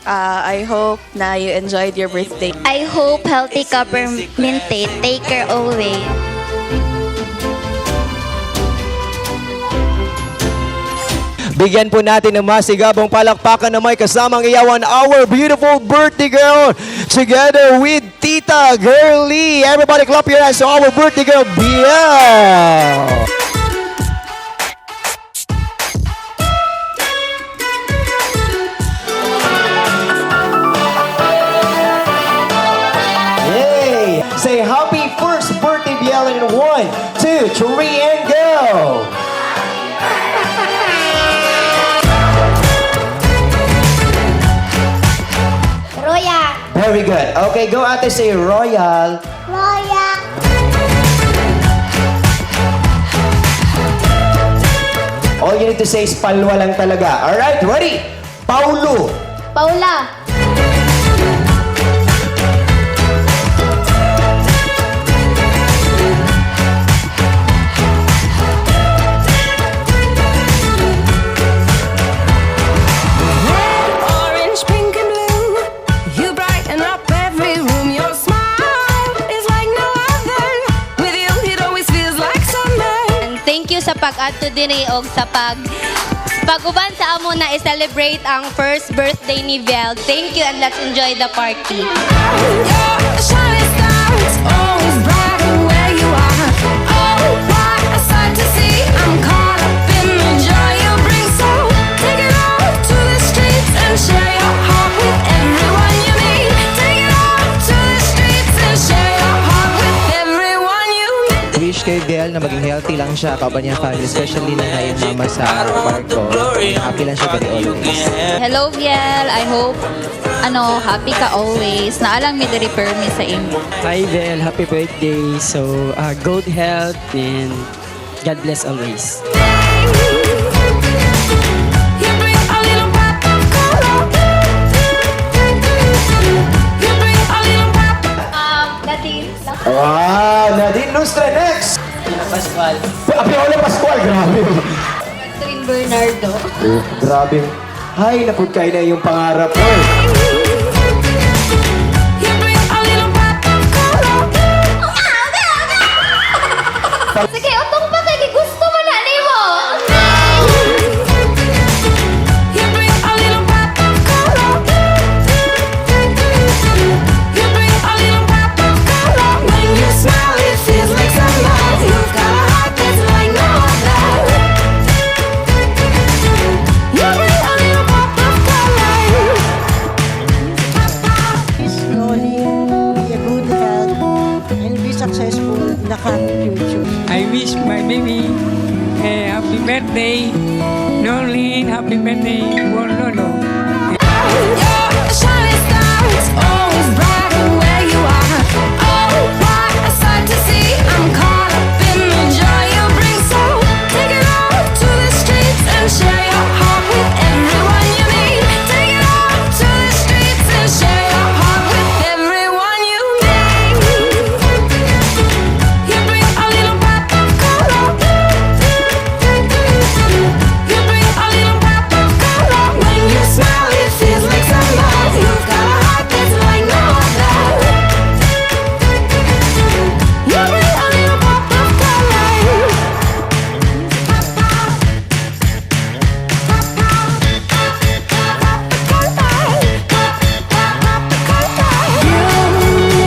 I hope na you enjoyed your birthday. I hope healthy ka permanente. Take care always. Bigyan po natin ng masigabong palakpakan na may kasamang iyawan our beautiful birthday girl together with Tita Girlie. Everybody clap your hands to our birthday girl, Biel. Yay! Say happy first birthday, Biel, in 1, 2, 3, and go! Royal. Very good. Okay, go ate, say Royal. Royal. All you need to say is palwa lang talaga. Alright, ready? Paulo. Paula. Orange, pink, and blue. You brighten up every room. Your smile is like no other. With you, it always feels like summer. And thank you sa pag-adto dinhi og sa pag-uban sa amo na i-celebrate ang first birthday ni Biel. Thank you and let's enjoy the party. You're a shining star. It's always brighter where you are. Oh, what a sight to see. I'm caught up in the joy you bring. So take it out to the streets and share your heart with everyone you meet. Take it out to the streets and share your heart with everyone you meet. Wish kay Biel na maging healthy lang siya, kaban niya family, especially na ngayon mama sa barko. Happy lang siya kay always. Hello, Biel. I hope happy ka always. Naalang mi diri permi sa imo. Hi Bel, happy birthday. So, good health and God bless always. You bring a little pop of color. You bring a little pop. Nadine. Wow, Nadine Lustre next. Pascual. Apiola Pascual, grabe. Catherine Bernardo. Grabe. Hay, napud kayo na yung pangarap mo. You bring a little pop of color. Sige, otong pa kay gusto mo na nimo. You bring a little pop of color. You bring a little pop of color. When you smile, it feels like summer. You've got a heart that's like no other. You bring a little pop of color. Slowly, be a good health and be successful in the coming future. I wish my baby a happy birthday. Nolene, happy birthday. Lolo. You're a shining star. It's always brighter where you are. Oh, what a sight to see. I'm caught up in the joy you bring. So take it out to the streets and share your heart with everyone you meet. Take it out to the streets and share your heart with everyone you meet. You bring a little pop of color. You bring a little pop of color. When you smile, it feels like summer. You've got a heart that's like no other. You bring a little pop of color. You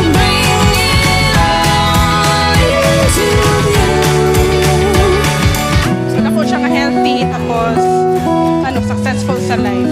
bring it all into view. Gusto ko siya ka-healthy, tapos successful sa life.